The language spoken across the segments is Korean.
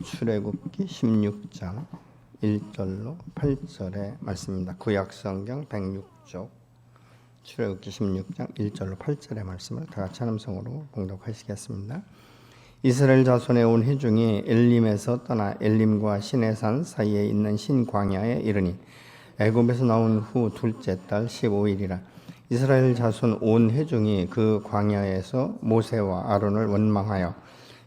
출애굽기 16장 1절로 8절의 말씀입니다. 구약성경 106쪽 출애굽기 16장 1절로 8절의 말씀을 다 같이 함성으로 봉독하시겠습니다. 이스라엘 자손의 온 회중이 엘림에서 떠나 엘림과 시내산 사이에 있는 신광야에 이르니 애굽에서 나온 후 둘째 달 15일이라. 이스라엘 자손 온 회중이 그 광야에서 모세와 아론을 원망하여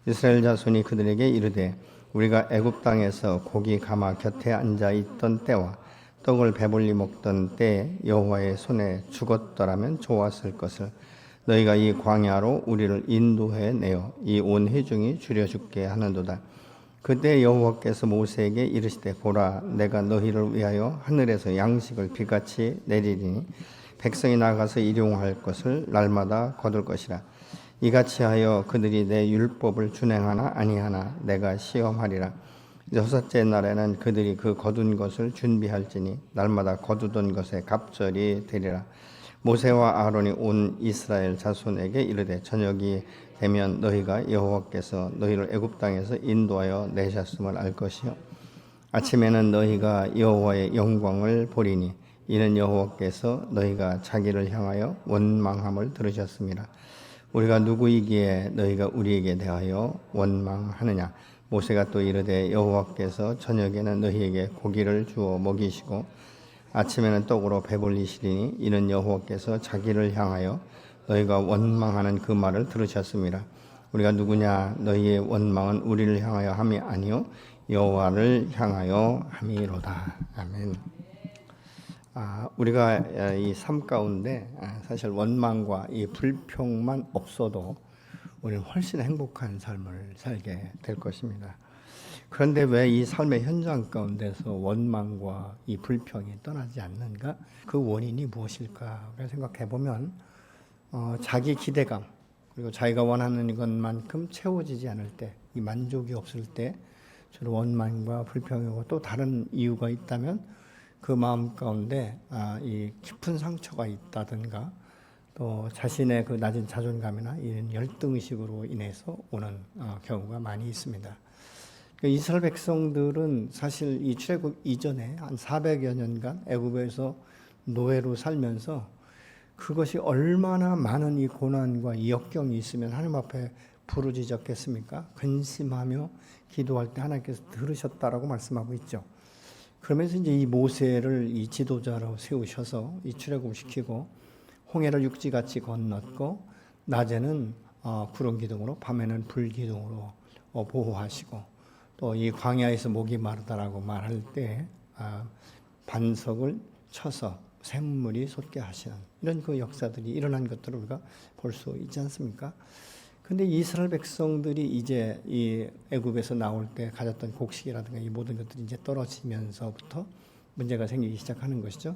이스라엘 자손이 그들에게 이르되 우리가 애굽 땅에서 고기 가마 곁에 앉아 있던 때와 떡을 배불리 먹던 때에 여호와의 손에 죽었더라면 좋았을 것을 너희가 이 광야로 우리를 인도해 내어 이 온 회중이 줄여 죽게 하는도다. 그때 여호와께서 모세에게 이르시되 보라 내가 너희를 위하여 하늘에서 양식을 비같이 내리리니 백성이 나가서 일용할 것을 날마다 거둘 것이라. 이같이 하여 그들이 내 율법을 준행하나 아니하나 내가 시험하리라. 여섯째 날에는 그들이 그 거둔 것을 준비할지니 날마다 거두던 것에 갑절이 되리라. 모세와 아론이 온 이스라엘 자손에게 이르되 저녁이 되면 너희가 여호와께서 너희를 애굽 땅에서 인도하여 내셨음을 알 것이요 아침에는 너희가 여호와의 영광을 보리니 이는 여호와께서 너희가 자기를 향하여 원망함을 들으셨습니다. 우리가 누구이기에 너희가 우리에게 대하여 원망하느냐. 모세가 또 이르되 여호와께서 저녁에는 너희에게 고기를 주어 먹이시고 아침에는 떡으로 배불리시리니 이는 여호와께서 자기를 향하여 너희가 원망하는 그 말을 들으셨습니다. 우리가 누구냐. 너희의 원망은 우리를 향하여 함이 아니요 여호와를 향하여 함이로다. 아멘. 우리가 이 삶 가운데 사실 원망과 이 불평만 없어도 우리는 훨씬 행복한 삶을 살게 될 것입니다. 그런데 왜 이 삶의 현장 가운데서 원망과 이 불평이 떠나지 않는가? 그 원인이 무엇일까? 생각해 보면 자기 기대감 그리고 자기가 원하는 것만큼 채워지지 않을 때, 이 만족이 없을 때 주로 원망과 불평이 오고 또 다른 이유가 있다면 그 마음 가운데 이 깊은 상처가 있다든가 또 자신의 그 낮은 자존감이나 이런 열등의식으로 인해서 오는 경우가 많이 있습니다. 이스라엘 백성들은 사실 이 출애굽 이전에 한 400여 년간 애굽에서 노예로 살면서 그것이 얼마나 많은 이 고난과 이 역경이 있으면 하나님 앞에 부르짖었겠습니까? 근심하며 기도할 때 하나님께서 들으셨다라고 말씀하고 있죠. 그러면서 이제 이 모세를 이 지도자로 세우셔서 이 출애굽을 시키고 홍해를 육지같이 건넜고 낮에는 구름 기둥으로 밤에는 불 기둥으로 보호하시고 또 이 광야에서 목이 마르다라고 말할 때 반석을 쳐서 샘물이 솟게 하시는 이런 그 역사들이 일어난 것들을 우리가 볼 수 있지 않습니까? 근데 이스라엘 백성들이 이제 이 애굽에서 나올 때 가졌던 곡식이라든가 이 모든 것들이 이제 떨어지면서부터 문제가 생기기 시작하는 것이죠.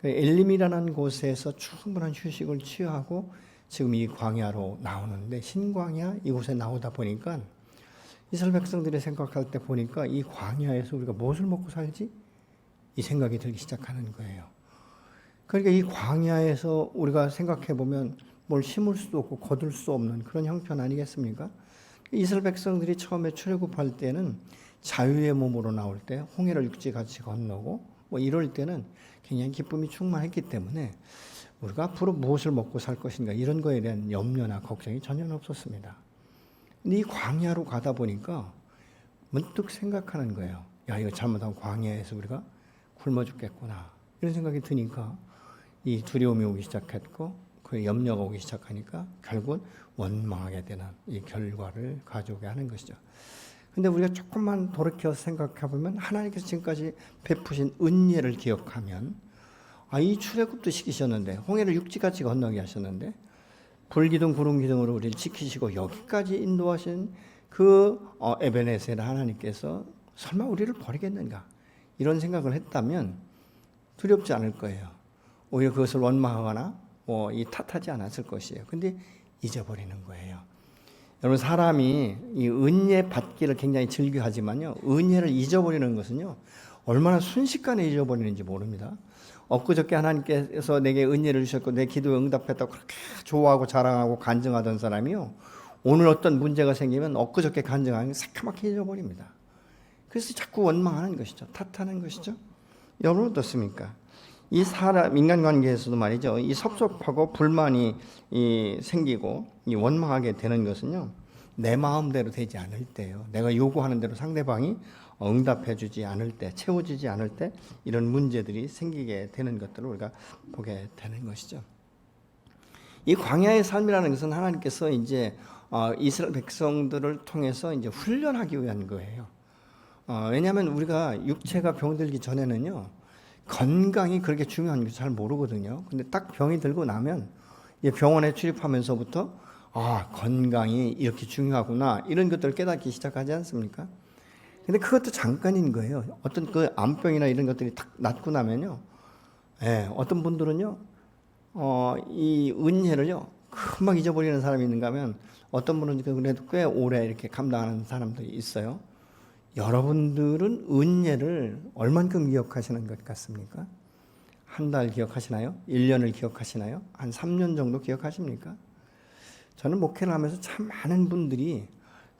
엘림이라는 곳에서 충분한 휴식을 취하고 지금 이 광야로 나오는데 신광야 이곳에 나오다 보니까 이스라엘 백성들이 생각할 때 보니까 이 광야에서 우리가 무엇을 먹고 살지? 이 생각이 들기 시작하는 거예요. 그러니까 이 광야에서 우리가 생각해 보면 뭘 심을 수도 없고 거둘 수 없는 그런 형편 아니겠습니까? 이스라엘 백성들이 처음에 출애굽할 때는 자유의 몸으로 나올 때 홍해를 육지같이 건너고 뭐 이럴 때는 굉장히 기쁨이 충만했기 때문에 우리가 앞으로 무엇을 먹고 살 것인가 이런 거에 대한 염려나 걱정이 전혀 없었습니다. 근데 이 광야로 가다 보니까 문득 생각하는 거예요. 야, 이거 잘못하면 광야에서 우리가 굶어 죽겠구나. 이런 생각이 드니까 이 두려움이 오기 시작했고 그 염려가 오기 시작하니까 결국은 원망하게 되는 이 결과를 가져오게 하는 것이죠. 근데 우리가 조금만 돌이켜서 생각해 보면 하나님께서 지금까지 베푸신 은혜를 기억하면 이 출애굽도 시키셨는데 홍해를 육지같이 건너게 하셨는데 불기둥 구름기둥으로 우리를 지키시고 여기까지 인도하신 그 에베네셀 하나님께서 설마 우리를 버리겠는가 이런 생각을 했다면 두렵지 않을 거예요. 오히려 그것을 원망하거나 이 탓하지 않았을 것이에요. 근데 잊어버리는 거예요. 여러분 사람이 이 은혜 받기를 굉장히 즐겨하지만요. 은혜를 잊어버리는 것은요. 얼마나 순식간에 잊어버리는지 모릅니다. 엊그저께 하나님께서 내게 은혜를 주셨고 내 기도에 응답했다고 그렇게 좋아하고 자랑하고 간증하던 사람이요. 오늘 어떤 문제가 생기면 엊그저께 간증한 게 새카맣게 잊어버립니다. 그래서 자꾸 원망하는 것이죠. 탓하는 것이죠. 여러분 어떻습니까? 이 사람 인간관계에서도 말이죠. 이 섭섭하고 불만이 생기고 이 원망하게 되는 것은요. 내 마음대로 되지 않을 때요. 내가 요구하는 대로 상대방이 응답해주지 않을 때, 채워지지 않을 때 이런 문제들이 생기게 되는 것들을 우리가 보게 되는 것이죠. 이 광야의 삶이라는 것은 하나님께서 이제 이스라엘 백성들을 통해서 이제 훈련하기 위한 거예요. 왜냐하면 우리가 육체가 병들기 전에는요, 건강이 그렇게 중요한 걸 잘 모르거든요. 근데 딱 병이 들고 나면 병원에 출입하면서부터 건강이 이렇게 중요하구나 이런 것들을 깨닫기 시작하지 않습니까? 근데 그것도 잠깐인 거예요. 어떤 그 암병이나 이런 것들이 딱 낫고 나면요, 어떤 분들은요, 이 은혜를요 금방 잊어버리는 사람이 있는가 하면 어떤 분은 그래도 꽤 오래 이렇게 감당하는 사람들이 있어요. 여러분들은 은혜를 얼만큼 기억하시는 것 같습니까? 한 달 기억하시나요? 1년을 기억하시나요? 한 3년 정도 기억하십니까? 저는 목회를 하면서 참 많은 분들이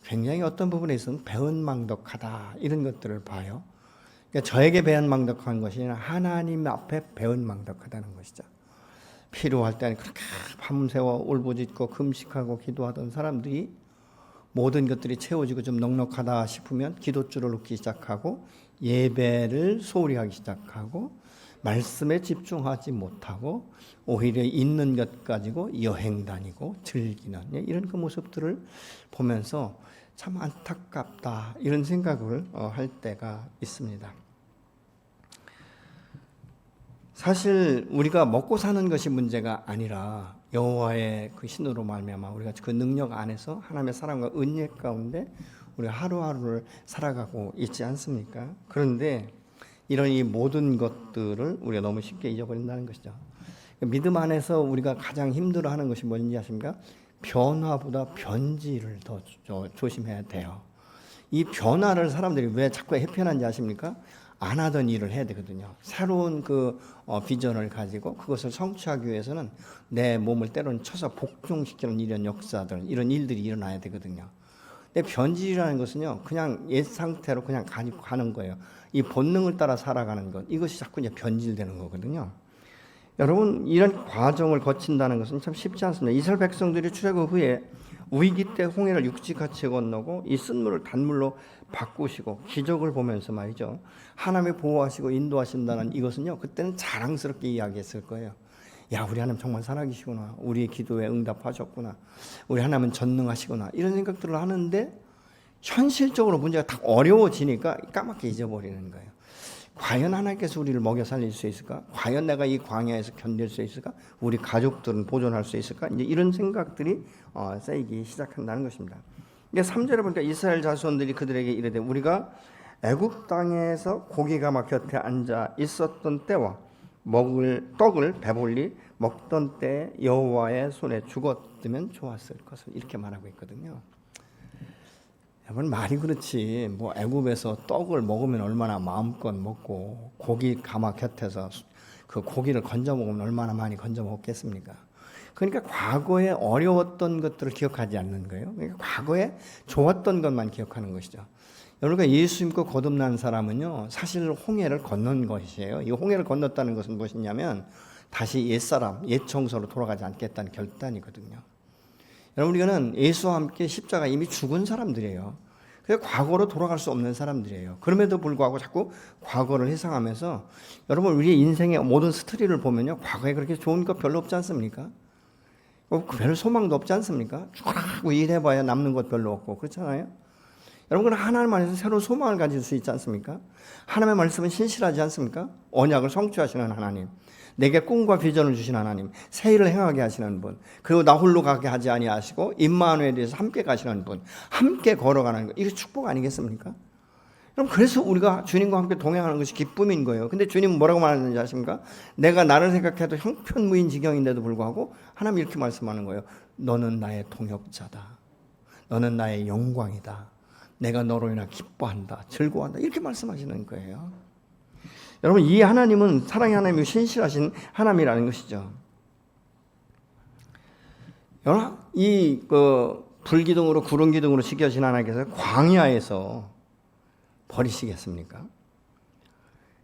굉장히 어떤 부분에 있어서는 배은망덕하다 이런 것들을 봐요. 그러니까 저에게 배은망덕한 것이 아니라 하나님 앞에 배은망덕하다는 것이죠. 필요할 때는 그렇게 밤새워 울부짖고 금식하고 기도하던 사람들이 모든 것들이 채워지고 좀 넉넉하다 싶으면 기도줄을 놓기 시작하고 예배를 소홀히 하기 시작하고 말씀에 집중하지 못하고 오히려 있는 것 가지고 여행 다니고 즐기는 이런 그 모습들을 보면서 참 안타깝다 이런 생각을 할 때가 있습니다. 사실 우리가 먹고 사는 것이 문제가 아니라 여호와의 그 신으로 말미암아 우리가 그 능력 안에서 하나님의 사랑과 은혜 가운데 우리가 하루하루를 살아가고 있지 않습니까? 그런데 이런 이 모든 것들을 우리가 너무 쉽게 잊어버린다는 것이죠. 믿음 안에서 우리가 가장 힘들어하는 것이 뭔지 아십니까? 변화보다 변질을 더 조심해야 돼요. 이 변화를 사람들이 왜 자꾸 해편한지 아십니까? 안 하던 일을 해야 되거든요. 새로운 그 비전을 가지고 그것을 성취하기 위해서는 내 몸을 때로는 쳐서 복종시키는 이런 역사들, 이런 일들이 일어나야 되거든요. 근데 변질이라는 것은요, 그냥 옛 상태로 그냥 가지고 가는 거예요. 이 본능을 따라 살아가는 것, 이것이 자꾸 이제 변질되는 거거든요. 여러분, 이런 과정을 거친다는 것은 참 쉽지 않습니다. 이스라엘 백성들이 출애굽 후에 위기 때 홍해를 육지같이 건너고 이 쓴물을 단물로 바꾸시고 기적을 보면서 말이죠. 하나님이 보호하시고 인도하신다는 이것은요. 그때는 자랑스럽게 이야기했을 거예요. 야, 우리 하나님 정말 살아계시구나. 우리의 기도에 응답하셨구나. 우리 하나님은 전능하시구나. 이런 생각들을 하는데 현실적으로 문제가 딱 어려워지니까 까맣게 잊어버리는 거예요. 과연 하나님께서 우리를 먹여 살릴 수 있을까? 과연 내가 이 광야에서 견딜 수 있을까? 우리 가족들은 보존할 수 있을까? 이제 이런 생각들이 쌓이기 시작한다는 것입니다. 이게 3절에 보니까 이스라엘 자손들이 그들에게 이르되 우리가 애굽 땅에서 고기가 막 곁에 앉아 있었던 때와 먹을 떡을 배불리 먹던 때 여호와의 손에 죽었으면 좋았을 것을 이렇게 말하고 있거든요. 여러분 말이 그렇지 뭐 애굽에서 떡을 먹으면 얼마나 마음껏 먹고 고기 가마 곁에서 그 고기를 건져 먹으면 얼마나 많이 건져 먹겠습니까? 그러니까 과거에 어려웠던 것들을 기억하지 않는 거예요. 그러니까 과거에 좋았던 것만 기억하는 것이죠. 여러분과 예수 믿고 거듭난 사람은요 사실 홍해를 건넌 것이에요. 이 홍해를 건넜다는 것은 무엇이냐면 다시 옛사람, 옛 정서로 돌아가지 않겠다는 결단이거든요. 여러분 우리는 예수와 함께 십자가 이미 죽은 사람들이에요. 그래서 과거로 돌아갈 수 없는 사람들이에요. 그럼에도 불구하고 자꾸 과거를 회상하면서 여러분 우리의 인생의 모든 스토리를 보면요 과거에 그렇게 좋은 것 별로 없지 않습니까? 별 소망도 없지 않습니까? 쭉 일해봐야 남는 것 별로 없고 그렇잖아요. 여러분 하나님 안에서 새로운 소망을 가질 수 있지 않습니까? 하나님의 말씀은 신실하지 않습니까? 언약을 성취하시는 하나님, 내게 꿈과 비전을 주신 하나님, 새 일을 행하게 하시는 분, 그리고 나 홀로 가게 하지 아니하시고 임마누엘에서 함께 가시는 분, 함께 걸어가는 것, 이게 축복 아니겠습니까? 그럼 그래서 우리가 주님과 함께 동행하는 것이 기쁨인 거예요. 근데 주님은 뭐라고 말하는지 아십니까? 내가 나를 생각해도 형편무인 지경인데도 불구하고 하나님 이렇게 말씀하는 거예요. 너는 나의 동역자다. 너는 나의 영광이다. 내가 너로 인하 기뻐한다. 즐거워한다. 이렇게 말씀하시는 거예요. 여러분 이 하나님은 사랑의 하나님이 신실하신 하나님이라는 것이죠. 여러분 이 불기둥으로 구름 기둥으로 지켜진 하나님께서 광야에서 버리시겠습니까?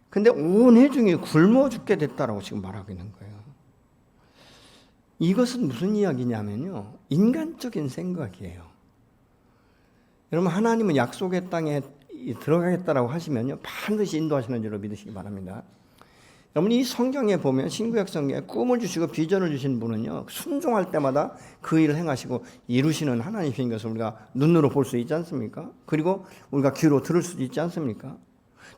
근데 온 회중이 굶어 죽게 됐다라고 지금 말하고 있는 거예요. 이것은 무슨 이야기냐면요, 인간적인 생각이에요. 여러분, 하나님은 약속의 땅에 들어가겠다라고 하시면요, 반드시 인도하시는 줄로 믿으시기 바랍니다. 여러분, 이 성경에 보면, 신구약 성경에 꿈을 주시고 비전을 주신 분은요, 순종할 때마다 그 일을 행하시고 이루시는 하나님이신 것을 우리가 눈으로 볼 수 있지 않습니까? 그리고 우리가 귀로 들을 수도 있지 않습니까?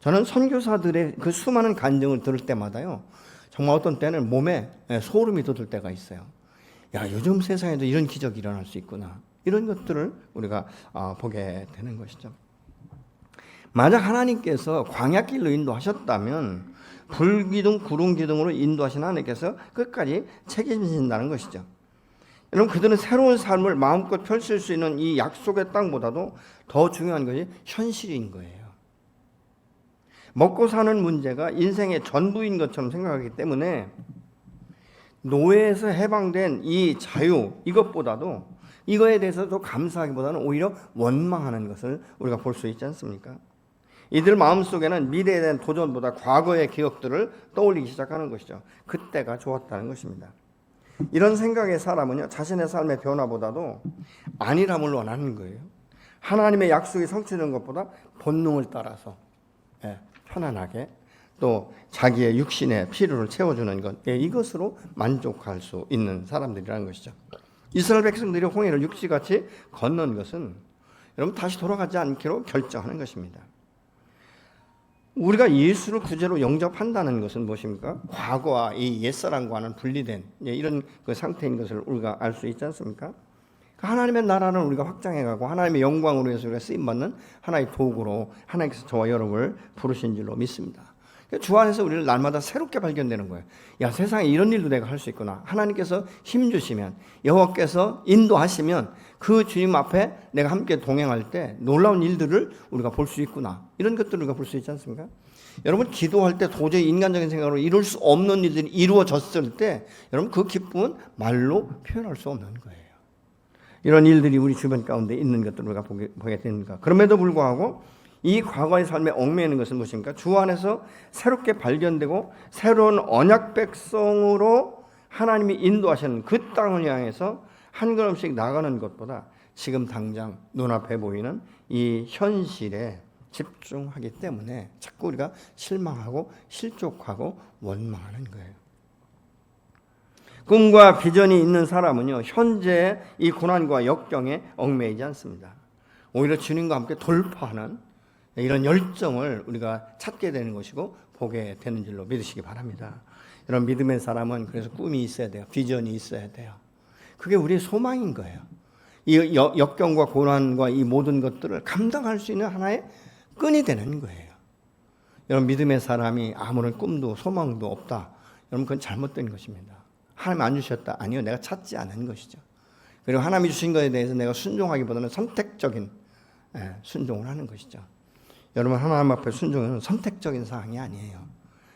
저는 선교사들의 그 수많은 간증을 들을 때마다요, 정말 어떤 때는 몸에 소름이 돋을 때가 있어요. 야, 요즘 세상에도 이런 기적이 일어날 수 있구나. 이런 것들을 우리가 보게 되는 것이죠. 만약 하나님께서 광야길로 인도하셨다면 불기둥, 구름기둥으로 인도하신 하나님께서 끝까지 책임지신다는 것이죠. 여러분, 그들은 새로운 삶을 마음껏 펼칠 수 있는 이 약속의 땅보다도 더 중요한 것이 현실인 거예요. 먹고 사는 문제가 인생의 전부인 것처럼 생각하기 때문에 노예에서 해방된 이 자유, 이것보다도 이거에 대해서 더 감사하기보다는 오히려 원망하는 것을 우리가 볼 수 있지 않습니까? 이들 마음속에는 미래에 대한 도전보다 과거의 기억들을 떠올리기 시작하는 것이죠. 그때가 좋았다는 것입니다. 이런 생각의 사람은요, 자신의 삶의 변화보다도 안일함을 원하는 거예요. 하나님의 약속이 성취되는 것보다 본능을 따라서 편안하게, 또 자기의 육신의 필요를 채워주는 것, 이것으로 만족할 수 있는 사람들이라는 것이죠. 이스라엘 백성들이 홍해를 육지같이 건넌 것은 여러분 다시 돌아가지 않기로 결정하는 것입니다. 우리가 예수를 구주로 영접한다는 것은 무엇입니까? 과거와 이 옛사람과는 분리된 이런 그 상태인 것을 우리가 알 수 있지 않습니까? 하나님의 나라는 우리가 확장해가고 하나님의 영광으로 해서 우리가 쓰임받는 하나의 도구로 하나님께서 저와 여러분을 부르신 줄로 믿습니다. 주 안에서 우리를 날마다 새롭게 발견되는 거예요. 야, 세상에 이런 일도 내가 할 수 있구나. 하나님께서 힘주시면, 여호와께서 인도하시면 그 주님 앞에 내가 함께 동행할 때 놀라운 일들을 우리가 볼 수 있구나. 이런 것들을 우리가 볼 수 있지 않습니까? 여러분, 기도할 때 도저히 인간적인 생각으로 이룰 수 없는 일들이 이루어졌을 때 여러분, 그 기쁨은 말로 표현할 수 없는 거예요. 이런 일들이 우리 주변 가운데 있는 것들을 우리가 보게 됩니다. 그럼에도 불구하고 이 과거의 삶에 얽매이는 것은 무엇입니까? 주 안에서 새롭게 발견되고 새로운 언약 백성으로 하나님이 인도하시는 그 땅을 향해서 한 걸음씩 나가는 것보다 지금 당장 눈앞에 보이는 이 현실에 집중하기 때문에 자꾸 우리가 실망하고 실족하고 원망하는 거예요. 꿈과 비전이 있는 사람은요, 현재의 이 고난과 역경에 얽매이지 않습니다. 오히려 주님과 함께 돌파하는 이런 열정을 우리가 찾게 되는 것이고 보게 되는 줄로 믿으시기 바랍니다. 이런 믿음의 사람은 그래서 꿈이 있어야 돼요. 비전이 있어야 돼요. 그게 우리의 소망인 거예요. 이 역경과 고난과 이 모든 것들을 감당할 수 있는 하나의 끈이 되는 거예요. 여러분, 믿음의 사람이 아무런 꿈도 소망도 없다. 여러분, 그건 잘못된 것입니다. 하나님 안 주셨다. 아니요, 내가 찾지 않은 것이죠. 그리고 하나님이 주신 것에 대해서 내가 순종하기보다는 선택적인 순종을 하는 것이죠. 여러분, 하나님 앞에 순종은 선택적인 사항이 아니에요.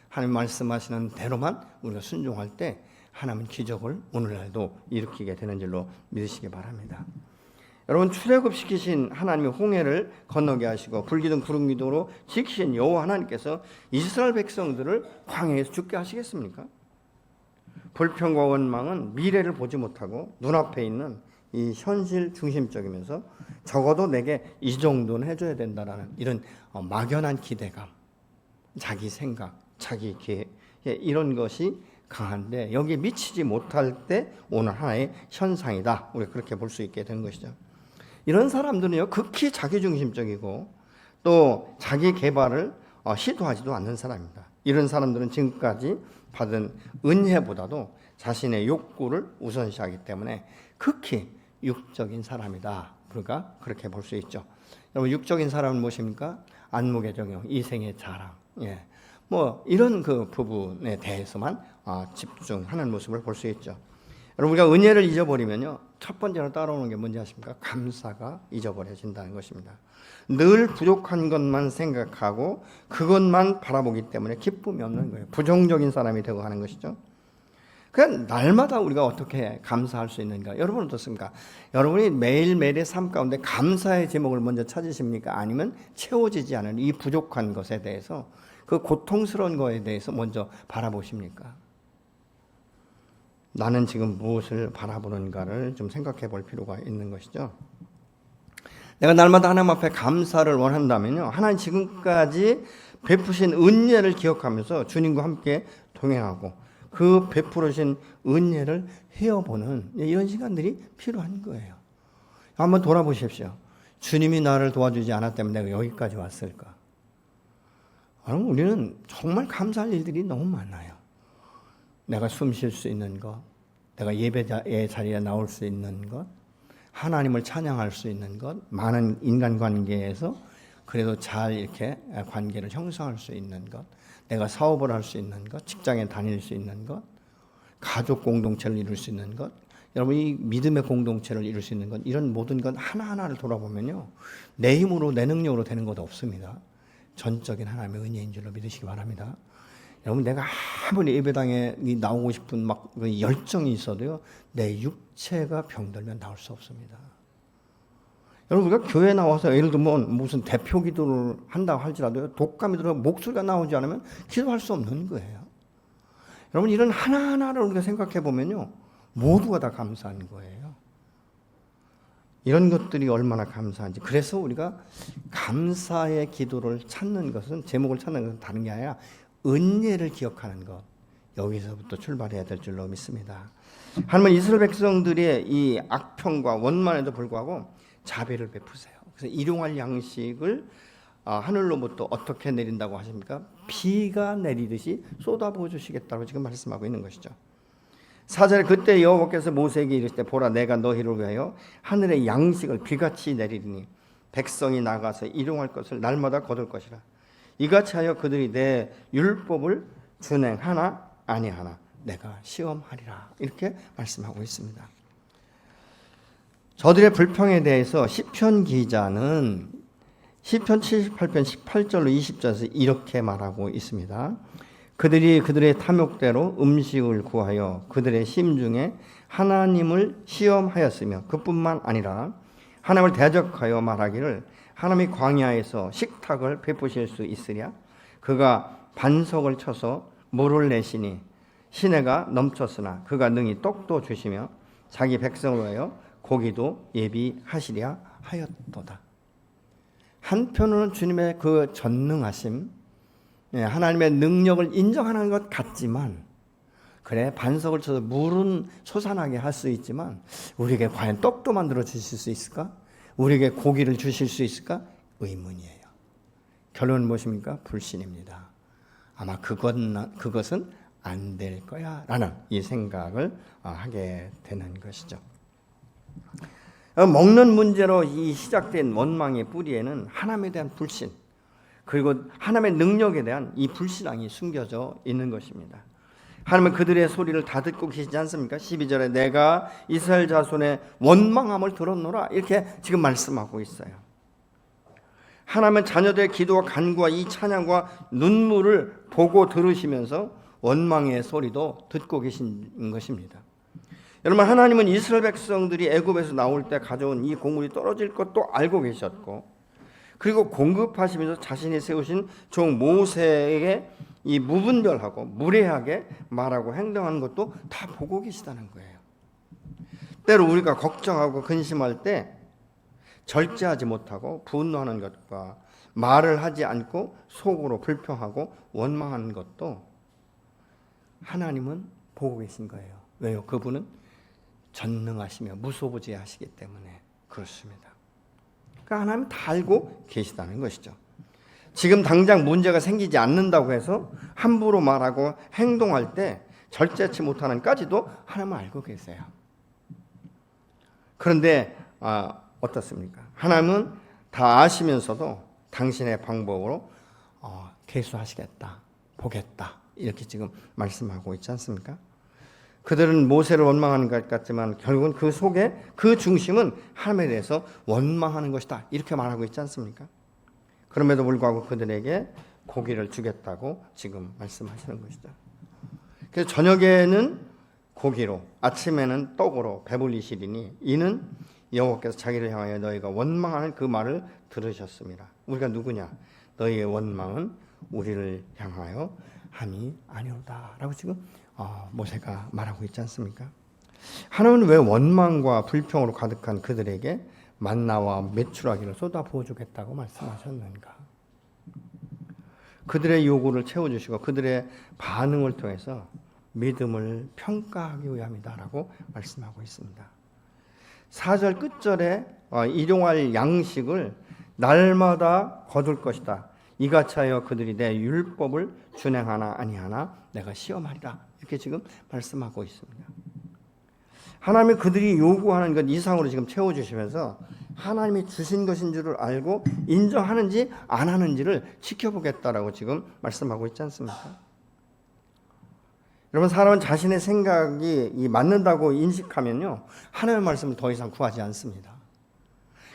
하나님 말씀하시는 대로만 우리가 순종할 때 하나님은 기적을 오늘날도 일으키게 되는 줄로 믿으시기 바랍니다. 여러분, 출애굽시키신 하나님의 홍해를 건너게 하시고 불기둥 구름기둥으로 지키신 여호와 하나님께서 이스라엘 백성들을 광야에서 죽게 하시겠습니까? 불평과 원망은 미래를 보지 못하고 눈앞에 있는 이 현실 중심적이면서 적어도 내게 이 정도는 해줘야 된다라는 이런 막연한 기대감, 자기 생각, 자기 계획, 이런 것이 강한데 여기에 미치지 못할 때 오는 하나의 현상이다. 우리가 그렇게 볼 수 있게 된 것이죠. 이런 사람들은요, 극히 자기중심적이고 또 자기 개발을 시도하지도 않는 사람입니다. 이런 사람들은 지금까지 받은 은혜보다도 자신의 욕구를 우선시하기 때문에 극히 육적인 사람이다. 우리가 그렇게 볼 수 있죠. 여러분, 육적인 사람은 무엇입니까? 안목의 정욕, 이생의 자랑, 뭐 이런 그 부분에 대해서만 집중하는 모습을 볼 수 있죠. 여러분, 우리가 은혜를 잊어버리면요, 첫 번째로 따라오는 게 뭔지 아십니까? 감사가 잊어버려진다는 것입니다. 늘 부족한 것만 생각하고 그것만 바라보기 때문에 기쁨이 없는 거예요. 부정적인 사람이 되고 하는 것이죠. 그냥 날마다 우리가 어떻게 감사할 수 있는가? 여러분 어떻습니까? 여러분이 매일매일의 삶 가운데 감사의 제목을 먼저 찾으십니까? 아니면 채워지지 않은 이 부족한 것에 대해서, 그 고통스러운 것에 대해서 먼저 바라보십니까? 나는 지금 무엇을 바라보는가를 좀 생각해 볼 필요가 있는 것이죠. 내가 날마다 하나님 앞에 감사를 원한다면요, 하나님 지금까지 베푸신 은혜를 기억하면서 주님과 함께 동행하고 그 베풀으신 은혜를 헤어보는 이런 시간들이 필요한 거예요. 한번 돌아보십시오. 주님이 나를 도와주지 않았다면 내가 여기까지 왔을까? 그럼 우리는 정말 감사할 일들이 너무 많아요. 내가 숨 쉴 수 있는 것, 내가 예배의 자리에 나올 수 있는 것, 하나님을 찬양할 수 있는 것, 많은 인간관계에서 그래도 잘 이렇게 관계를 형성할 수 있는 것, 내가 사업을 할 수 있는 것, 직장에 다닐 수 있는 것, 가족 공동체를 이룰 수 있는 것, 여러분 이 믿음의 공동체를 이룰 수 있는 것, 이런 모든 것 하나하나를 돌아보면요, 내 힘으로 내 능력으로 되는 것 없습니다. 전적인 하나님의 은혜인 줄로 믿으시기 바랍니다. 여러분 내가 아무리 예배당에 나오고 싶은 막 열정이 있어도요, 내 육체가 병들면 나올 수 없습니다. 여러분 우리가 교회 나와서 예를 들면 무슨 대표 기도를 한다고 할지라도요, 독감이 들어 목소리가 나오지 않으면 기도할 수 없는 거예요. 여러분 이런 하나하나를 우리가 생각해 보면요, 모두가 다 감사한 거예요. 이런 것들이 얼마나 감사한지. 그래서 우리가 감사의 기도를 찾는 것은, 제목을 찾는 것은 다른 게 아니라 은혜를 기억하는 것, 여기서부터 출발해야 될 줄로 믿습니다. 하나님은 이스라엘 백성들의 이 악평과 원만에도 불구하고 자비를 베푸세요. 그래서 일용할 양식을 하늘로부터 어떻게 내린다고 하십니까? 비가 내리듯이 쏟아부어 주시겠다고 지금 말씀하고 있는 것이죠. 4절에 그때 여호와께서 모세에게 이르시되 보라 내가 너희를 위하여 하늘의 양식을 비같이 내리리니 백성이 나가서 일용할 것을 날마다 거둘 것이라. 이같이 하여 그들이 내 율법을 준행하나 아니하나 내가 시험하리라. 이렇게 말씀하고 있습니다. 저들의 불평에 대해서 시편 기자는 시편 78편 18절로 20절에서 이렇게 말하고 있습니다. 그들이 그들의 탐욕대로 음식을 구하여 그들의 심중에 하나님을 시험하였으며 그뿐만 아니라 하나님을 대적하여 말하기를 하나님이 광야에서 식탁을 베푸실 수 있으랴. 그가 반석을 쳐서 물을 내시니 시내가 넘쳤으나 그가 능히 떡도 주시며 자기 백성을 위하여 고기도 예비하시랴 하였도다. 한편으로는 주님의 그 전능하심, 하나님의 능력을 인정하는 것 같지만, 그래 반석을 쳐서 물은 솟아나게 할 수 있지만 우리에게 과연 떡도 만들어 주실 수 있을까? 우리에게 고기를 주실 수 있을까? 의문이에요. 결론은 무엇입니까? 불신입니다. 아마 그것은 안 될 거야 라는 이 생각을 하게 되는 것이죠. 먹는 문제로 이 시작된 원망의 뿌리에는 하나님에 대한 불신, 그리고 하나님의 능력에 대한 이 불신앙이 숨겨져 있는 것입니다. 하나님은 그들의 소리를 다 듣고 계시지 않습니까? 12절에 내가 이스라엘 자손의 원망함을 들었노라, 이렇게 지금 말씀하고 있어요. 하나님은 자녀들의 기도와 간구와 이 찬양과 눈물을 보고 들으시면서 원망의 소리도 듣고 계신 것입니다. 여러분 하나님은 이스라엘 백성들이 애굽에서 나올 때 가져온 이 곡물이 떨어질 것도 알고 계셨고, 그리고 공급하시면서 자신이 세우신 종 모세에게 이 무분별하고 무례하게 말하고 행동하는 것도 다 보고 계시다는 거예요. 때로 우리가 걱정하고 근심할 때 절제하지 못하고 분노하는 것과 말을 하지 않고 속으로 불평하고 원망하는 것도 하나님은 보고 계신 거예요. 왜요? 그분은 전능하시며 무소부재하시기 때문에 그렇습니다. 그러니까 하나님 다 알고 계시다는 것이죠. 지금 당장 문제가 생기지 않는다고 해서 함부로 말하고 행동할 때 절제치 못하는까지도 하나님은 알고 계세요. 그런데 어떻습니까? 하나님은 다 아시면서도 당신의 방법으로 계수하시겠다, 보겠다, 이렇게 지금 말씀하고 있지 않습니까? 그들은 모세를 원망하는 것 같지만 결국은 그 속에 그 중심은 하나님에 대해서 원망하는 것이다, 이렇게 말하고 있지 않습니까? 그럼에도 불구하고 그들에게 고기를 주겠다고 지금 말씀하시는 것이죠. 그래서 저녁에는 고기로 아침에는 떡으로 배불리시리니 이는 여호와께서 자기를 향하여 너희가 원망하는 그 말을 들으셨습니다. 우리가 누구냐? 너희의 원망은 우리를 향하여 함이 아니오다 라고 지금 모세가 말하고 있지 않습니까? 하나님은 왜 원망과 불평으로 가득한 그들에게 만나와 메추라기를 쏟아 부어주겠다고 말씀하셨는가? 그들의 요구를 채워주시고 그들의 반응을 통해서 믿음을 평가하기 위함이다라고 말씀하고 있습니다. 4절 끝절에 일용할 양식을 날마다 거둘 것이다. 이같이 하여 그들이 내 율법을 준행하나 아니하나 내가 시험하리라. 이렇게 지금 말씀하고 있습니다. 하나님이 그들이 요구하는 것 이상으로 지금 채워주시면서 하나님이 주신 것인 줄을 알고 인정하는지 안 하는지를 지켜보겠다라고 지금 말씀하고 있지 않습니까? 여러분, 사람은 자신의 생각이 맞는다고 인식하면요, 하나님의 말씀을 더 이상 구하지 않습니다.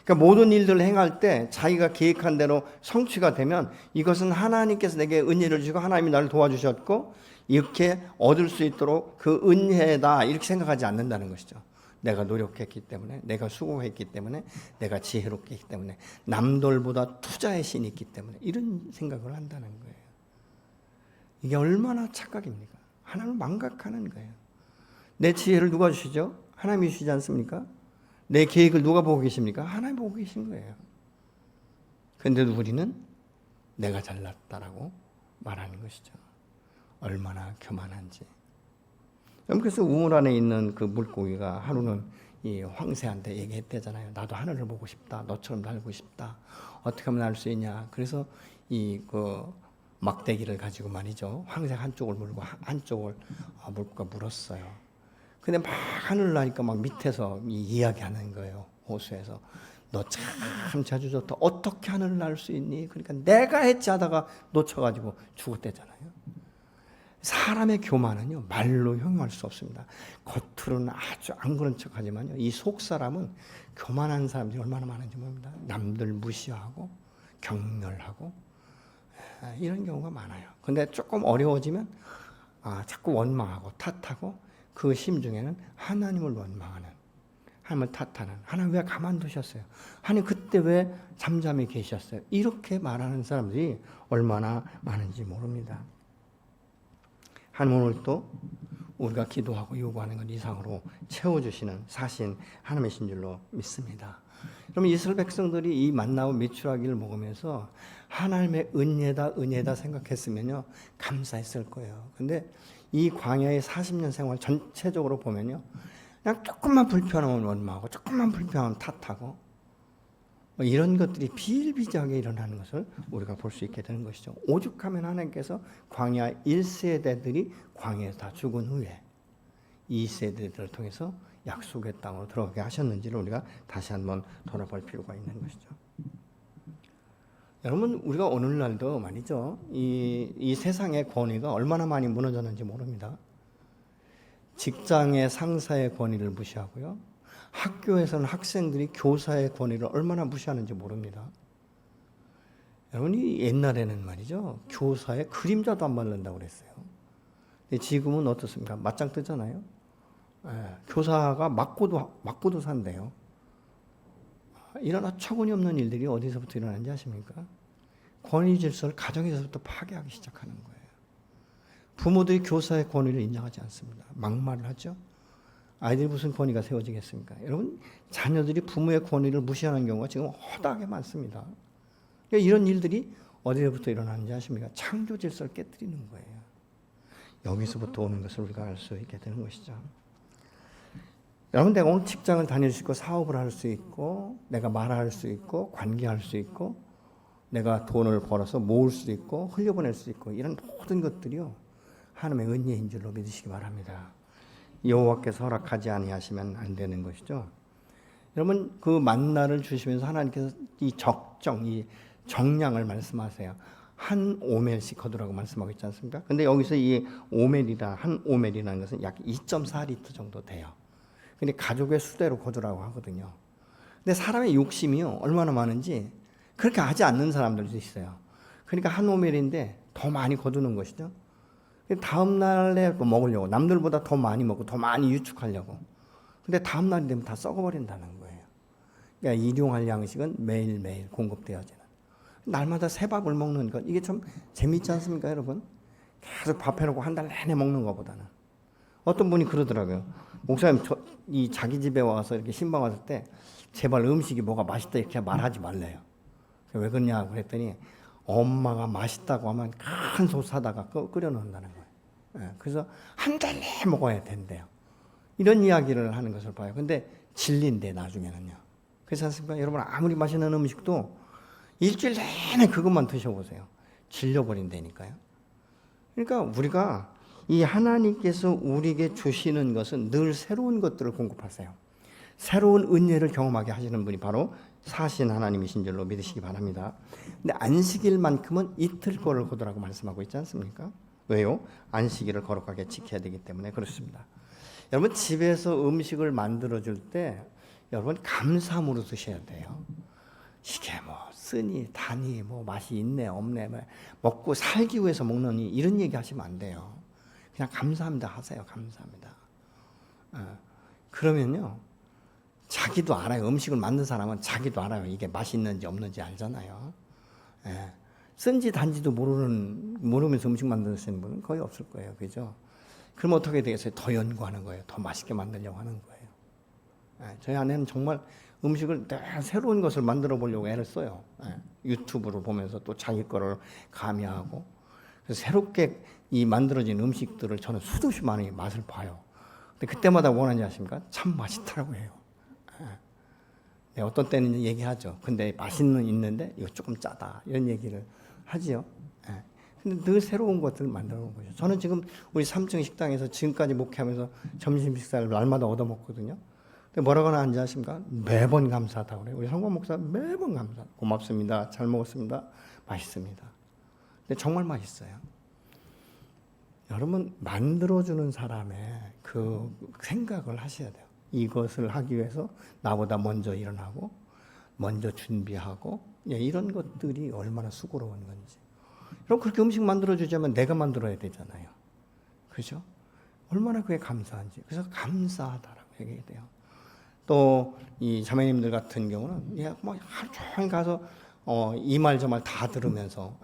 그러니까 모든 일들을 행할 때 자기가 계획한 대로 성취가 되면 이것은 하나님께서 내게 은혜를 주시고 하나님이 나를 도와주셨고 이렇게 얻을 수 있도록 그 은혜다 이렇게 생각하지 않는다는 것이죠. 내가 노력했기 때문에, 내가 수고했기 때문에, 내가 지혜롭기 때문에, 남들보다 투자의 신이 있기 때문에 이런 생각을 한다는 거예요. 이게 얼마나 착각입니까? 하나님을 망각하는 거예요. 내 지혜를 누가 주시죠? 하나님이 주시지 않습니까? 내 계획을 누가 보고 계십니까? 하나님 보고 계신 거예요. 그런데도 우리는 내가 잘났다라고 말하는 것이죠. 얼마나 교만한지. 그래서 우물 안에 있는 그 물고기가 하루는 이 황새한테 얘기했대잖아요. 나도 하늘을 보고 싶다. 너처럼 날고 싶다. 어떻게 하면 날 수 있냐. 그래서 그 막대기를 가지고 말이죠. 황새 한쪽을 물고 한쪽을 물고가 물었어요. 근데 막 하늘을 나니까 막 밑에서 이야기하는 거예요. 호수에서. 너 참 자주 좋다. 어떻게 하늘을 날 수 있니? 그러니까 내가 했지 하다가 놓쳐가지고 죽었대잖아요. 사람의 교만은요, 말로 형용할 수 없습니다. 겉으로는 아주 안 그런 척 하지만요, 이 속 사람은 교만한 사람들이 얼마나 많은지 모릅니다. 남들 무시하고, 경멸하고, 이런 경우가 많아요. 근데 조금 어려워지면, 자꾸 원망하고, 탓하고, 그 심중에는 하나님을 원망하는, 하나님을 탓하는, 하나님 왜 가만두셨어요? 하나님 그때 왜 잠잠히 계셨어요? 이렇게 말하는 사람들이 얼마나 많은지 모릅니다. 하나님은 오늘 또 우리가 기도하고 요구하는 것 이상으로 채워주시는 사신 하나님이신 줄로 믿습니다. 그럼 이스라엘 백성들이 이 만나와 메추라기를 먹으면서 하나님의 은혜다 생각했으면요, 감사했을 거예요. 근데 이 광야의 40년 생활 전체적으로 보면요, 그냥 조금만 불편하면 원망하고 조금만 불편하면 탓하고 이런 것들이 비일비재하게 일어나는 것을 우리가 볼 수 있게 되는 것이죠. 오죽하면 하나님께서 광야 1세대들이 광야에서 다 죽은 후에 2세대들을 통해서 약속의 땅으로 들어가게 하셨는지를 우리가 다시 한번 돌아볼 필요가 있는 것이죠. 여러분, 우리가 오늘날도 말이죠, 이 세상의 권위가 얼마나 많이 무너졌는지 모릅니다. 직장의 상사의 권위를 무시하고요, 학교에서는 학생들이 교사의 권위를 얼마나 무시하는지 모릅니다. 여러분이 옛날에는 말이죠, 교사의 그림자도 안 바른다고 그랬어요. 근데 지금은 어떻습니까? 맞짱 뜨잖아요. 교사가 맞고도 산대요. 이런 어처구니 없는 일들이 어디서부터 일어나는지 아십니까? 권위 질서를 가정에서부터 파괴하기 시작하는 거예요. 부모들이 교사의 권위를 인정하지 않습니다. 막말을 하죠. 아이들이 무슨 권위가 세워지겠습니까? 여러분, 자녀들이 부모의 권위를 무시하는 경우가 지금 허다하게 많습니다. 그러니까 이런 일들이 어디서부터 일어나는지 아십니까? 창조 질서를 깨뜨리는 거예요. 여기서부터 오는 것을 우리가 알 수 있게 되는 것이죠. 여러분, 내가 오늘 직장을 다닐 수 있고 사업을 할 수 있고 내가 말할 수 있고 관계할 수 있고 내가 돈을 벌어서 모을 수 있고 흘려보낼 수 있고 이런 모든 것들이요, 하나님의 은혜인 줄로 믿으시기 바랍니다. 여호와께서 허락하지 아니하시면 안 되는 것이죠. 여러분, 그 만나를 주시면서 하나님께서 이 정량을 말씀하세요. 한 오멜씩 거두라고 말씀하고 있지 않습니까? 근데 여기서 이 한 오멜이라는 것은 약 2.4리터 정도 돼요. 근데 가족의 수대로 거두라고 하거든요. 근데 사람의 욕심이요, 얼마나 많은지 그렇게 하지 않는 사람들도 있어요. 그러니까 한 오멜인데 더 많이 거두는 것이죠. 다음 날에 또 먹으려고 남들보다 더 많이 먹고 더 많이 유축하려고. 근데 다음 날이 되면 다 썩어버린다는 거예요. 그러니까 일용할 양식은 매일매일 공급되어지는. 날마다 새 밥을 먹는 것, 이게 좀 재밌지 않습니까, 여러분? 계속 밥 해놓고 한 달 내내 먹는 것보다는. 어떤 분이 그러더라고요. 목사님, 이 자기 집에 와서 이렇게 신방 왔을 때 제발 음식이 뭐가 맛있다 이렇게 말하지 말래요. 왜 그러냐고 그랬더니 엄마가 맛있다고 하면 큰 솥 사다가 끓여 놓는다는 거예요. 그래서 한 달 내내 먹어야 된대요. 이런 이야기를 하는 것을 봐요. 근데 진리인데 나중에는요. 그래서 않습니까? 여러분 아무리 맛있는 음식도 일주일 내내 그것만 드셔보세요. 질려버린다니까요. 그러니까 우리가 이 하나님께서 우리에게 주시는 것은 늘 새로운 것들을 공급하세요. 새로운 은혜를 경험하게 하시는 분이 바로 사신 하나님이신 줄로 믿으시기 바랍니다. 근데 안식일만큼은 이틀 거를 거두라고 말씀하고 있지 않습니까? 왜요? 안식일을 거룩하게 지켜야 되기 때문에 그렇습니다. 여러분 집에서 음식을 만들어줄 때 여러분 감사함으로 드셔야 돼요. 이게 뭐 쓰니 다니 뭐 맛이 있네 없네 먹고 살기 위해서 먹느니 이런 얘기 하시면 안 돼요. 그냥 감사합니다 하세요. 감사합니다. 그러면요 자기도 알아요. 음식을 만든 사람은 자기도 알아요. 이게 맛이 있는지 없는지 알잖아요. 쓴지 단지도 모르면서 음식 만드시는 분은 거의 없을 거예요. 그죠? 그럼 어떻게 되겠어요? 더 연구하는 거예요. 더 맛있게 만들려고 하는 거예요. 저희 아내는 정말 음식을 새로운 것을 만들어 보려고 애를 써요. 유튜브를 보면서 또 자기 거를 가미하고. 그래서 새롭게 이 만들어진 음식들을 저는 수도 없이 많이 맛을 봐요. 근데 그때마다 원하는지 아십니까? 참 맛있더라고 해요. 네, 어떤 때는 얘기하죠. 근데 맛있는 있는데 이거 조금 짜다. 이런 얘기를 하지요. 근데 늘 새로운 것들을 만들어 놓은 거죠. 저는 지금 우리 3층 식당에서 지금까지 목회하면서 점심 식사를 날마다 얻어 먹거든요. 근데 뭐라고 하는지 아십니까? 매번 감사하다고 그래요. 우리 성관 목사 매번 감사. 고맙습니다. 잘 먹었습니다. 맛있습니다. 근데 정말 맛있어요. 여러분 만들어주는 사람의 그 생각을 하셔야 돼요. 이것을 하기 위해서 나보다 먼저 일어나고 먼저 준비하고 이런 것들이 얼마나 수고로운 건지. 그럼 그렇게 음식 만들어주자면 내가 만들어야 되잖아요. 그죠? 얼마나 그게 감사한지. 그래서 감사하다라고 얘기해야 돼요. 또 이 자매님들 같은 경우는 뭐 하루 종일 가서 이 말 저 말 다 들으면서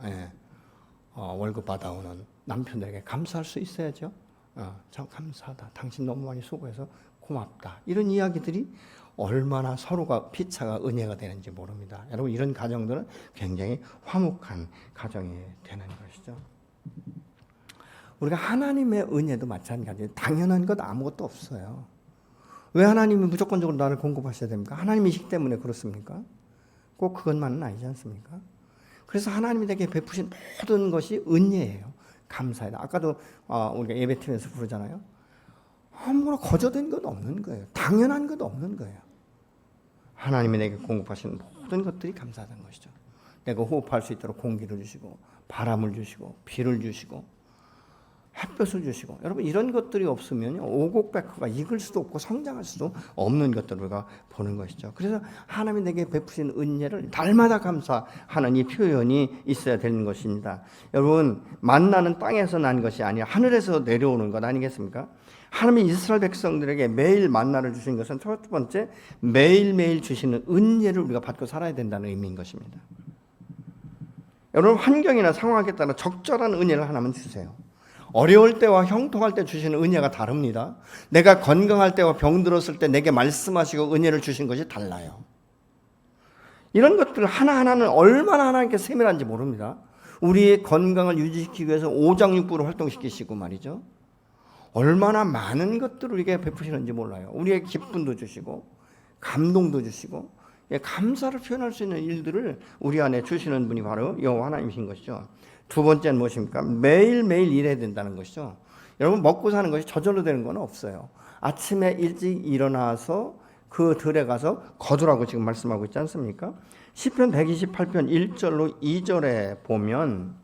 월급 받아오는 남편들에게 감사할 수 있어야죠. 참 감사하다. 당신 너무 많이 수고해서 고맙다. 이런 이야기들이 얼마나 서로가 피차가 은혜가 되는지 모릅니다. 여러분 이런 가정들은 굉장히 화목한 가정이 되는 것이죠. 우리가 하나님의 은혜도 마찬가지예요. 당연한 것 아무것도 없어요. 왜 하나님이 무조건적으로 나를 공급하셔야 됩니까? 하나님이시기 때문에 그렇습니까? 꼭 그것만은 아니지 않습니까? 그래서 하나님이 내게 베푸신 모든 것이 은혜예요. 감사해요. 아까도 우리가 예배팀에서 부르잖아요. 아무나 거저된 것 없는 거예요. 당연한 것 없는 거예요. 하나님이 내게 공급하시는 모든 것들이 감사하다는 것이죠. 내가 호흡할 수 있도록 공기를 주시고 바람을 주시고 비를 주시고 햇볕을 주시고 여러분 이런 것들이 없으면 오곡백화가 익을 수도 없고 성장할 수도 없는 것들을 우리가 보는 것이죠. 그래서 하나님이 내게 베푸신 은혜를 날마다 감사하는 이 표현이 있어야 되는 것입니다. 여러분 만나는 땅에서 난 것이 아니라 하늘에서 내려오는 것 아니겠습니까? 하나님이 이스라엘 백성들에게 매일 만나를 주신 것은 첫 번째 매일매일 주시는 은혜를 우리가 받고 살아야 된다는 의미인 것입니다. 여러분 환경이나 상황에 따라 적절한 은혜를 하나만 주세요. 어려울 때와 형통할 때 주시는 은혜가 다릅니다. 내가 건강할 때와 병들었을 때 내게 말씀하시고 은혜를 주신 것이 달라요. 이런 것들 하나하나는 얼마나 하나님께 세밀한지 모릅니다. 우리의 건강을 유지시키기 위해서 오장육부를 활동시키시고 말이죠. 얼마나 많은 것들을 우리에게 베푸시는지 몰라요. 우리의 기쁨도 주시고 감동도 주시고 감사를 표현할 수 있는 일들을 우리 안에 주시는 분이 바로 여호와 하나님이신 것이죠. 두 번째는 무엇입니까? 매일매일 일해야 된다는 것이죠. 여러분 먹고 사는 것이 저절로 되는 건 없어요. 아침에 일찍 일어나서 그 들에 가서 거두라고 지금 말씀하고 있지 않습니까? 시편 128편 1절로 2절에 보면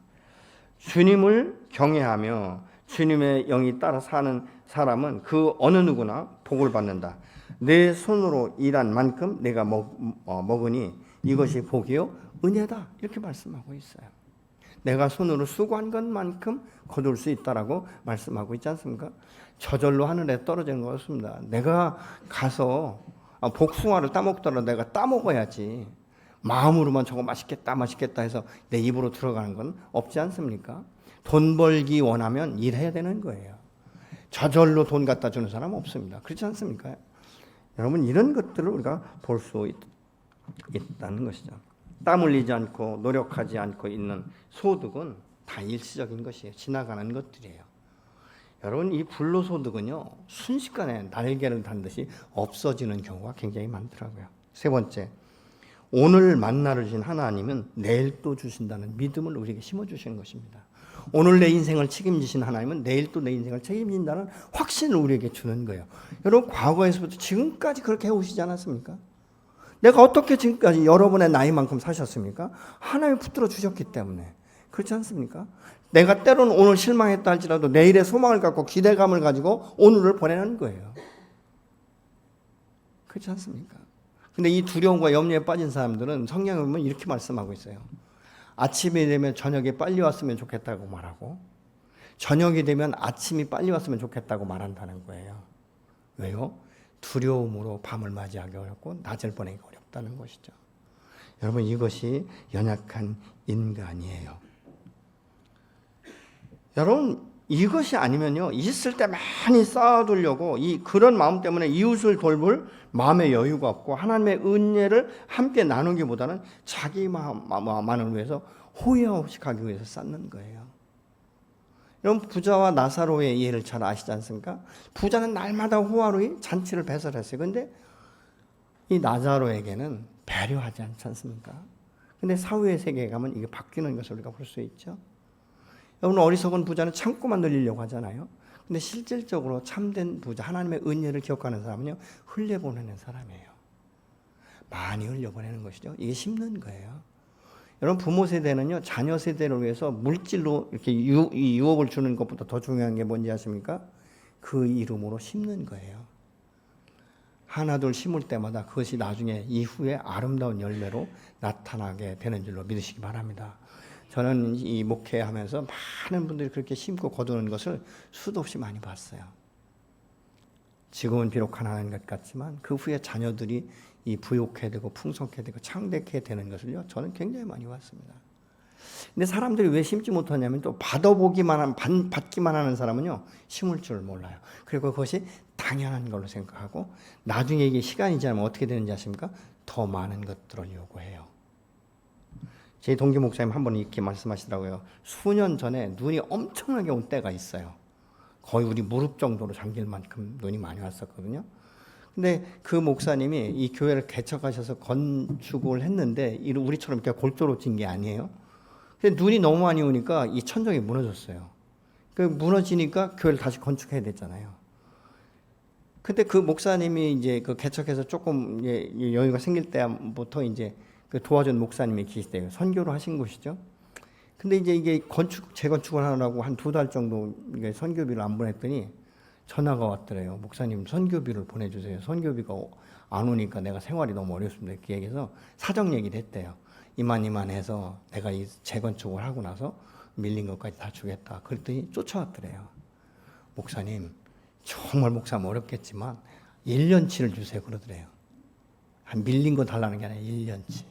주님을 경외하며 주님의 영이 따라 사는 사람은 그 어느 누구나 복을 받는다. 내 손으로 일한 만큼 내가 먹으니 이것이 복이요 은혜다. 이렇게 말씀하고 있어요. 내가 손으로 수고한 것만큼 거둘 수 있다라고 말씀하고 있지 않습니까? 저절로 하늘에 떨어지는 거 없습니다. 내가 가서 복숭아를 따먹더라도 내가 따먹어야지 마음으로만 저거 맛있겠다 해서 내 입으로 들어가는 건 없지 않습니까? 돈 벌기 원하면 일해야 되는 거예요. 저절로 돈 갖다 주는 사람 없습니다. 그렇지 않습니까? 여러분, 이런 것들을 우리가 볼 수 있다는 것이죠. 땀 흘리지 않고 노력하지 않고 있는 소득은 다 일시적인 것이에요. 지나가는 것들이에요. 여러분, 이 불로소득은요, 순식간에 날개를 단 듯이 없어지는 경우가 굉장히 많더라고요. 세 번째, 오늘 만나를 주신 하나님은 내일 또 주신다는 믿음을 우리에게 심어주시는 것입니다. 오늘 내 인생을 책임지신 하나님은 내일 또 내 인생을 책임진다는 확신을 우리에게 주는 거예요. 여러분, 과거에서부터 지금까지 그렇게 해오시지 않았습니까? 내가 어떻게 지금까지 여러분의 나이만큼 사셨습니까? 하나님이 붙들어 주셨기 때문에. 그렇지 않습니까? 내가 때로는 오늘 실망했다 할지라도 내일의 소망을 갖고 기대감을 가지고 오늘을 보내는 거예요. 그렇지 않습니까? 근데 이 두려움과 염려에 빠진 사람들은 성경에 보면 이렇게 말씀하고 있어요. 아침이 되면 저녁이 빨리 왔으면 좋겠다고 말하고, 저녁이 되면 아침이 빨리 왔으면 좋겠다고 말한다는 거예요. 왜요? 두려움으로 밤을 맞이하기 어렵고 낮을 보내기 어렵다는 것이죠. 여러분, 이것이 연약한 인간이에요. 여러분, 이것이 아니면요, 있을 때 많이 쌓아두려고 그런 마음 때문에 이웃을 돌볼 마음의 여유가 없고 하나님의 은혜를 함께 나누기보다는 자기 마음만을 위해서 호의호식하기 위해서 쌓는 거예요. 여러분, 부자와 나사로의 예를 잘 아시지 않습니까? 부자는 날마다 호화로이 잔치를 배설했어요. 그런데 이 나사로에게는 배려하지 않지 않습니까? 근데 사후의 세계에 가면 이게 바뀌는 것을 우리가 볼 수 있죠. 여러분, 어리석은 부자는 참고만 늘리려고 하잖아요. 근데 실질적으로 참된 부자, 하나님의 은혜를 기억하는 사람은요, 흘려보내는 사람이에요. 많이 흘려보내는 것이죠. 이게 심는 거예요. 여러분, 부모 세대는요, 자녀 세대를 위해서 물질로 이렇게 유업을 주는 것보다 더 중요한 게 뭔지 아십니까? 그 이름으로 심는 거예요. 하나둘 심을 때마다 그것이 나중에 이후에 아름다운 열매로 나타나게 되는 줄로 믿으시기 바랍니다. 저는 이 목회하면서 많은 분들이 그렇게 심고 거두는 것을 수도 없이 많이 봤어요. 지금은 비록 가난한 것 같지만 그 후에 자녀들이 이 부욕해 되고 풍성해 되고 창대해 되는 것을요, 저는 굉장히 많이 봤습니다. 근데 사람들이 왜 심지 못하냐면 또 받기만 하는 사람은요, 심을 줄 몰라요. 그리고 그것이 당연한 걸로 생각하고 나중에 이게 시간이 지나면 어떻게 되는지 아십니까? 더 많은 것들을 요구해요. 제 동기 목사님 한 번 이렇게 말씀하시더라고요. 수년 전에 눈이 엄청나게 온 때가 있어요. 거의 우리 무릎 정도로 잠길 만큼 눈이 많이 왔었거든요. 근데 그 목사님이 이 교회를 개척하셔서 건축을 했는데 우리처럼 이렇게 골조로 찐 게 아니에요. 근데 눈이 너무 많이 오니까 이 천정이 무너졌어요. 그 무너지니까 교회를 다시 건축해야 됐잖아요. 근데 그 목사님이 이제 그 개척해서 조금 여유가 생길 때부터 이제 그 도와준 목사님이 계시대요. 선교를 하신 곳이죠. 근데 이제 이게 재건축을 하느라고 한 2달 정도 선교비를 안 보냈더니 전화가 왔더래요. 목사님, 선교비를 보내주세요. 선교비가 안 오니까 내가 생활이 너무 어렵습니다. 이렇게 얘기해서 사정 얘기를 했대요. 이만 해서 내가 이 재건축을 하고 나서 밀린 것까지 다 주겠다. 그랬더니 쫓아왔더래요. 목사님, 정말 목사님 어렵겠지만 1년치를 주세요. 그러더래요. 한 밀린 거 달라는 게 아니라 1년치.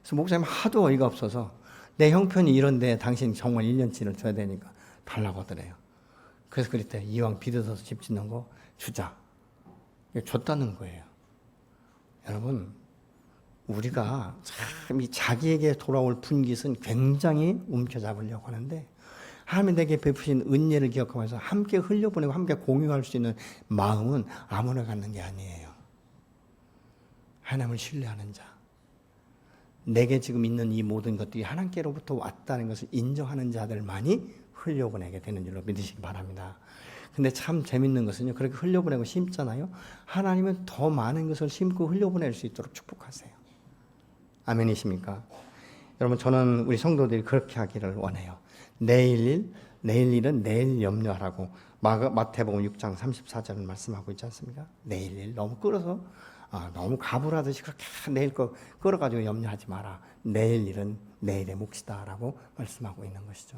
그래서 목사님 하도 어이가 없어서 내 형편이 이런데 당신 정말 1년치를 줘야 되니까 달라고 하더래요. 그래서 그랬대. 이왕 빚어서 집 짓는 거 주자. 줬다는 거예요. 여러분, 우리가 참 이 자기에게 돌아올 분깃은 굉장히 움켜잡으려고 하는데 하나님이 내게 베푸신 은혜를 기억하면서 함께 흘려보내고 함께 공유할 수 있는 마음은 아무나 갖는 게 아니에요. 하나님을 신뢰하는 자, 내게 지금 있는 이 모든 것들이 하나님께로부터 왔다는 것을 인정하는 자들만이 흘려보내게 되는 줄로 믿으시기 바랍니다. 근데 참 재밌는 것은요, 그렇게 흘려보내고 심잖아요. 하나님은 더 많은 것을 심고 흘려보낼 수 있도록 축복하세요. 아멘이십니까? 여러분, 저는 우리 성도들이 그렇게 하기를 원해요. 내일 일은 내일 염려하라고 마태복음 6장 34절을 말씀하고 있지 않습니까? 내일 일 너무 끌어서 너무 가불하듯이 그렇게 내일 거 끌어가지고 염려하지 마라. 내일 일은 내일의 몫이다라고 말씀하고 있는 것이죠.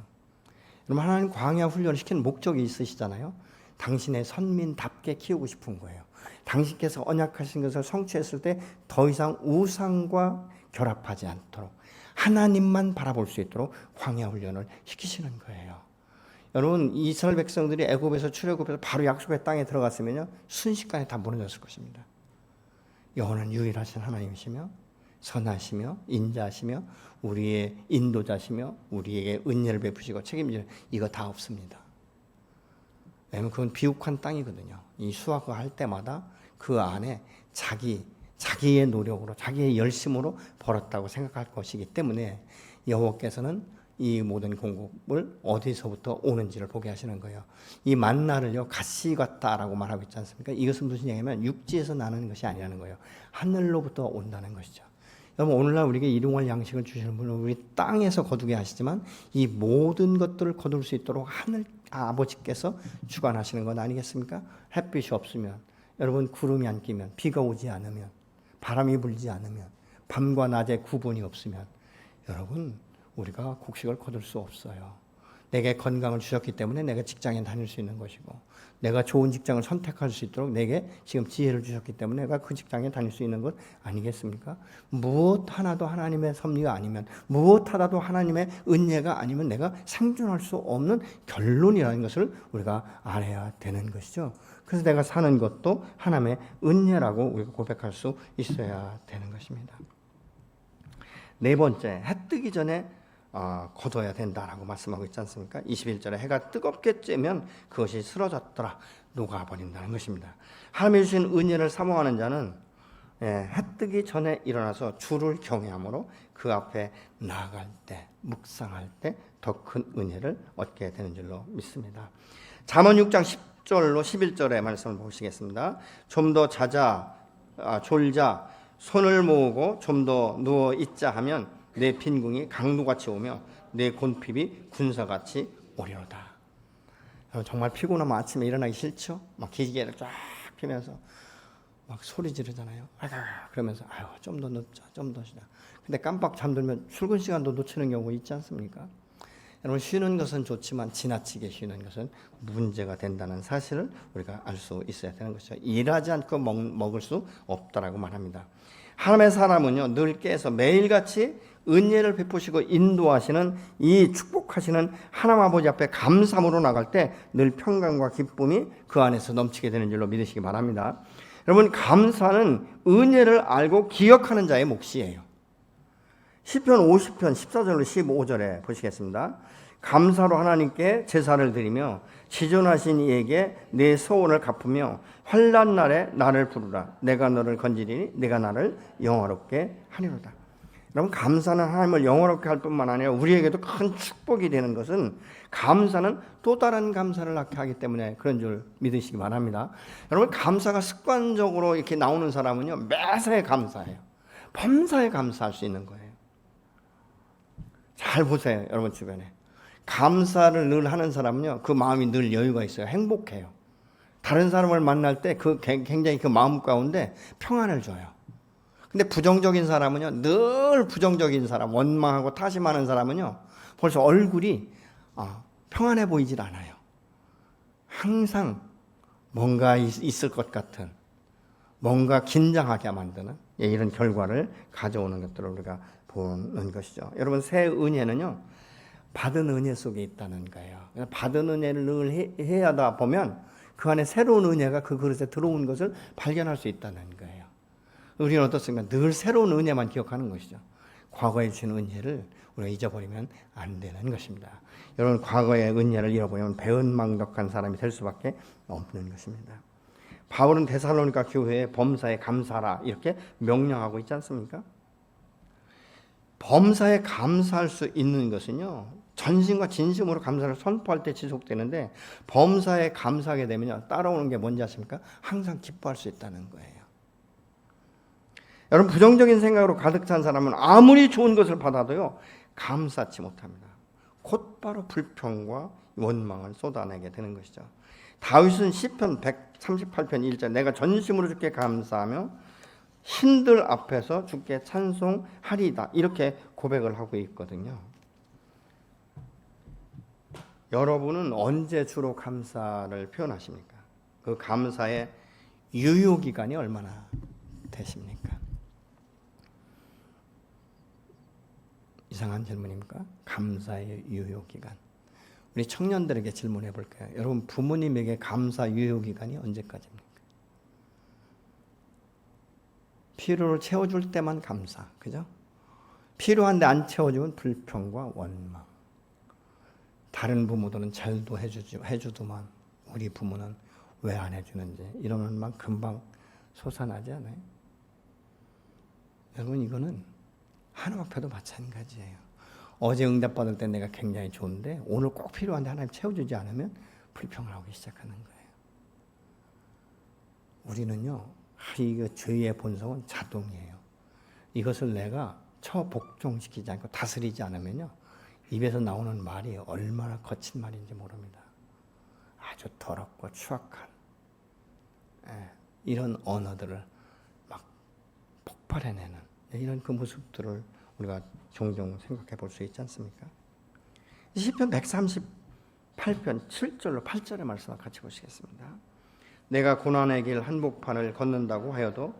여러분, 하나님 광야 훈련을 시키는 목적이 있으시잖아요. 당신의 선민답게 키우고 싶은 거예요. 당신께서 언약하신 것을 성취했을 때 더 이상 우상과 결합하지 않도록 하나님만 바라볼 수 있도록 광야 훈련을 시키시는 거예요. 여러분, 이스라엘 백성들이 애굽에서 출애굽해서 바로 약속의 땅에 들어갔으면요, 순식간에 다 무너졌을 것입니다. 여호와는 유일하신 하나님이시며 선하시며 인자하시며 우리의 인도자시며 우리에게 은혜를 베푸시고 책임지는 이거 다 없습니다. 왜냐하면 그건 비옥한 땅이거든요. 이 수확을 할 때마다 그 안에 자기의 노력으로 자기의 열심으로 벌었다고 생각할 것이기 때문에 여호와께서는 이 모든 공급을 어디서부터 오는지를 보게 하시는 거예요. 이 만나를요, 가시 같다라고 말하고 있지 않습니까? 이것은 무슨 얘기냐면 육지에서 나는 것이 아니라는 거예요. 하늘로부터 온다는 것이죠. 여러분, 오늘날 우리에게 일용할 양식을 주시는 분은 우리 땅에서 거두게 하시지만 이 모든 것들을 거둘 수 있도록 하늘 아버지께서 주관하시는 건 아니겠습니까? 햇빛이 없으면, 여러분 구름이 안 끼면, 비가 오지 않으면, 바람이 불지 않으면, 밤과 낮의 구분이 없으면 여러분, 우리가 곡식을 거둘 수 없어요. 내게 건강을 주셨기 때문에 내가 직장에 다닐 수 있는 것이고, 내가 좋은 직장을 선택할 수 있도록 내게 지금 지혜를 주셨기 때문에 내가 그 직장에 다닐 수 있는 것 아니겠습니까? 무엇 하나도 하나님의 섭리가 아니면, 무엇 하나도 하나님의 은혜가 아니면 내가 생존할 수 없는 결론이라는 것을 우리가 알아야 되는 것이죠. 그래서 내가 사는 것도 하나님의 은혜라고 우리가 고백할 수 있어야 되는 것입니다. 네 번째, 해 뜨기 전에 거둬야 된다라고 말씀하고 있지 않습니까? 21절에 해가 뜨겁게 쬐면 그것이 쓰러졌더라, 녹아버린다는 것입니다. 하나님이 주신 은혜를 사모하는 자는 해 뜨기 전에 일어나서 주를 경외함으로 그 앞에 나아갈 때, 묵상할 때 더 큰 은혜를 얻게 되는 줄로 믿습니다. 잠언 6장 10절로 11절의 말씀을 보시겠습니다. 좀 더 자자, 졸자, 손을 모으고 좀 더 누워 있자 하면 내 빈궁이 강도같이 오며 내 곤핍이 군사같이 오리로다. 정말 피곤하면 아침에 일어나기 싫죠? 막 기계를 쫙 피면서 막 소리 지르잖아요. 그러면서 좀 더 늦자, 좀 더 쉬자. 근데 깜빡 잠들면 출근 시간도 놓치는 경우가 있지 않습니까? 여러분, 쉬는 것은 좋지만 지나치게 쉬는 것은 문제가 된다는 사실을 우리가 알 수 있어야 되는 것이죠. 일하지 않고 먹을 수 없다라고 말합니다. 하나님의 사람은요, 늘 깨서 매일같이 은혜를 베푸시고 인도하시는 이 축복하시는 하나님 아버지 앞에 감사함으로 나갈 때 늘 평강과 기쁨이 그 안에서 넘치게 되는 줄로 믿으시기 바랍니다. 여러분, 감사는 은혜를 알고 기억하는 자의 몫이에요. 시편 50편 14절로 15절에 보시겠습니다. 감사로 하나님께 제사를 드리며 지존하신 이에게 내 소원을 갚으며 환난 날에 나를 부르라. 내가 너를 건지리니 내가 나를 영화롭게 하리로다. 여러분, 감사는 하나님을 영화롭게 할 뿐만 아니라 우리에게도 큰 축복이 되는 것은, 감사는 또 다른 감사를 낳게 하기 때문에 그런 줄 믿으시기 바랍니다. 여러분, 감사가 습관적으로 이렇게 나오는 사람은요, 매사에 감사해요. 범사에 감사할 수 있는 거예요. 잘 보세요, 여러분 주변에. 감사를 늘 하는 사람은요, 그 마음이 늘 여유가 있어요. 행복해요. 다른 사람을 만날 때 굉장히 그 마음 가운데 평안을 줘요. 근데 부정적인 사람은요, 늘 부정적인 사람, 원망하고 타심하는 사람은요, 벌써 얼굴이 평안해 보이질 않아요. 항상 뭔가 있을 것 같은, 뭔가 긴장하게 만드는 이런 결과를 가져오는 것들을 우리가 보는 것이죠. 여러분, 새 은혜는요, 받은 은혜 속에 있다는 거예요. 받은 은혜를 늘 해하다 보면 그 안에 새로운 은혜가 그 그릇에 들어온 것을 발견할 수 있다는 거예요. 우리는 어떻습니까? 늘 새로운 은혜만 기억하는 것이죠. 과거에 주신 은혜를 우리가 잊어버리면 안 되는 것입니다. 여러분, 과거의 은혜를 잃어버리면 배은망덕한 사람이 될 수밖에 없는 것입니다. 바울은 데살로니가 교회에 범사에 감사하라 이렇게 명령하고 있지 않습니까? 범사에 감사할 수 있는 것은요, 전심과 진심으로 감사를 선포할 때 지속되는데, 범사에 감사하게 되면요, 따라오는 게 뭔지 아십니까? 항상 기뻐할 수 있다는 거예요. 여러분, 부정적인 생각으로 가득 찬 사람은 아무리 좋은 것을 받아도요, 감사치 못합니다. 곧바로 불평과 원망을 쏟아내게 되는 것이죠. 다윗은 시편 138편 1절 내가 전심으로 주께 감사하며 신들 앞에서 주께 찬송하리이다. 이렇게 고백을 하고 있거든요. 여러분은 언제 주로 감사를 표현하십니까? 그 감사의 유효기간이 얼마나 되십니까? 이상한 질문입니까? 감사의 유효기간. 우리 청년들에게 질문해 볼까요? 여러분 부모님에게 감사 유효기간이 언제까지입니까? 필요를 채워줄 때만 감사, 그죠? 필요한데 안 채워주면 불평과 원망. 다른 부모들은 잘도 해주더만 우리 부모는 왜 안 해주는지 이러면 막 금방 솟아나지 않아요? 여러분 이거는 하나님 앞에도 마찬가지예요. 어제 응답받을 때 내가 굉장히 좋은데 오늘 꼭 필요한데 하나님 채워주지 않으면 불평을 하기 시작하는 거예요. 우리는요, 이거 죄의 본성은 자동이에요. 이것을 내가 처복종시키지 않고 다스리지 않으면요, 입에서 나오는 말이 얼마나 거친 말인지 모릅니다. 아주 더럽고 추악한 이런 언어들을 막 폭발해내는 이런 그 모습들을 우리가 종종 생각해 볼 수 있지 않습니까? 시편 138편 7절로 8절의 말씀을 같이 보시겠습니다. 내가 고난의 길 한복판을 걷는다고 하여도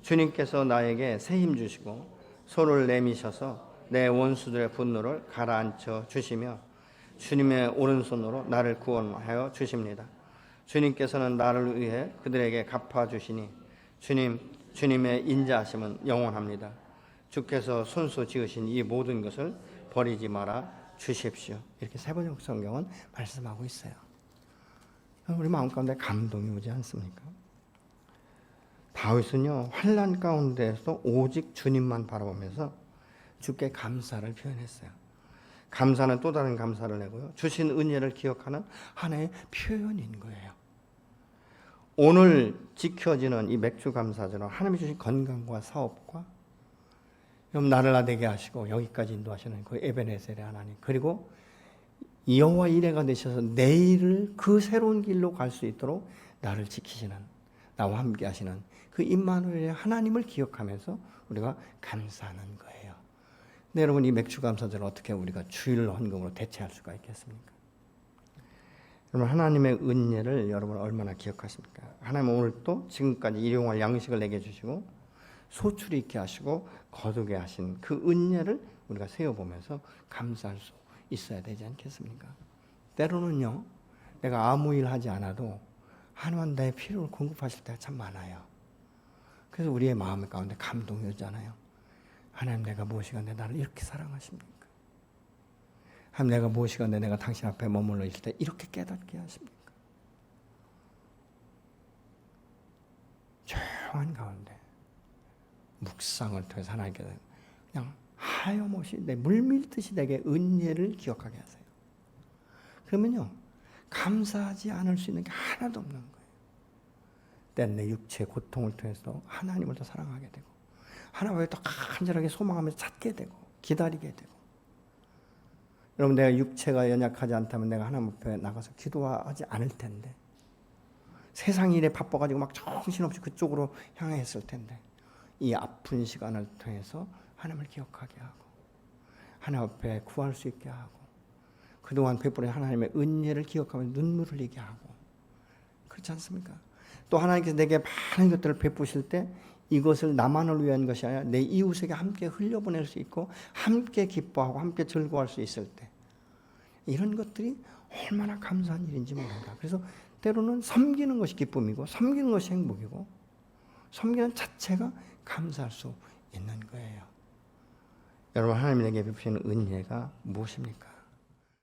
주님께서 나에게 새 힘 주시고 손을 내미셔서 내 원수들의 분노를 가라앉혀 주시며 주님의 오른손으로 나를 구원하여 주십니다. 주님께서는 나를 위해 그들에게 갚아주시니 주님의 인자하심은 영원합니다. 주께서 손수 지으신 이 모든 것을 버리지 말아 주십시오. 이렇게 세번역 성경은 말씀하고 있어요. 우리 마음 가운데 감동이 오지 않습니까? 다윗은요, 환난 가운데서 오직 주님만 바라보면서 주께 감사를 표현했어요. 감사는 또 다른 감사를 내고요, 주신 은혜를 기억하는 하나의 표현인 거예요. 오늘 지켜지는 이 맥주 감사절은 하나님이 주신 건강과 사업과 나를 나되게 하시고 여기까지 인도하시는 그 에베네셀의 하나님, 그리고 여호와 이레가 되셔서 내일을 그 새로운 길로 갈 수 있도록 나를 지키시는, 나와 함께 하시는 그 임마누엘의 하나님을 기억하면서 우리가 감사하는 거예요. 근데 여러분, 이 맥주 감사절을 어떻게 우리가 주일 헌금으로 대체할 수가 있겠습니까? 여러분, 하나님의 은혜를 여러분 얼마나 기억하십니까? 하나님은 오늘 또 지금까지 일용할 양식을 내게 주시고 소출이 있게 하시고 거두게 하신 그 은혜를 우리가 세어보면서 감사할 수 있어야 되지 않겠습니까? 때로는요, 내가 아무 일 하지 않아도 하나님은 내 필요를 공급하실 때가 참 많아요. 그래서 우리의 마음 가운데 감동이 오잖아요. 하나님, 내가 무엇이건데 나를 이렇게 사랑하십니까? 하나님, 내가 무엇이건데 내가 당신 앞에 머물러 있을 때 이렇게 깨닫게 하십니까? 조용한 가운데 묵상을 통해서 하나님께서 그냥 하염없이 물밀듯이 내게 은혜를 기억하게 하세요. 그러면요, 감사하지 않을 수 있는 게 하나도 없는 거예요. 때는 내 육체의 고통을 통해서 하나님을 더 사랑하게 되고 하나님을 더 간절하게 소망하면서 찾게 되고 기다리게 되고. 여러분, 내가 육체가 연약하지 않다면 내가 하나님 앞에 나가서 기도하지 않을 텐데, 세상 일에 바빠가지고 막 정신없이 그쪽으로 향했을 텐데, 이 아픈 시간을 통해서 하나님을 기억하게 하고 하나님 앞에 구할 수 있게 하고 그동안 베풀은 하나님의 은혜를 기억하면서 눈물을 흘리게 하고, 그렇지 않습니까? 또 하나님께서 내게 많은 것들을 베푸실 때 이것을 나만을 위한 것이 아니라 내 이웃에게 함께 흘려보낼 수 있고 함께 기뻐하고 함께 즐거워할 수 있을 때, 이런 것들이 얼마나 감사한 일인지 모른다. 그래서 때로는 섬기는 것이 기쁨이고 섬기는 것이 행복이고 섬기는 자체가 감사할 수 있는 거예요. 여러분, 하나님이 내게 베푸시는 은혜가 무엇입니까?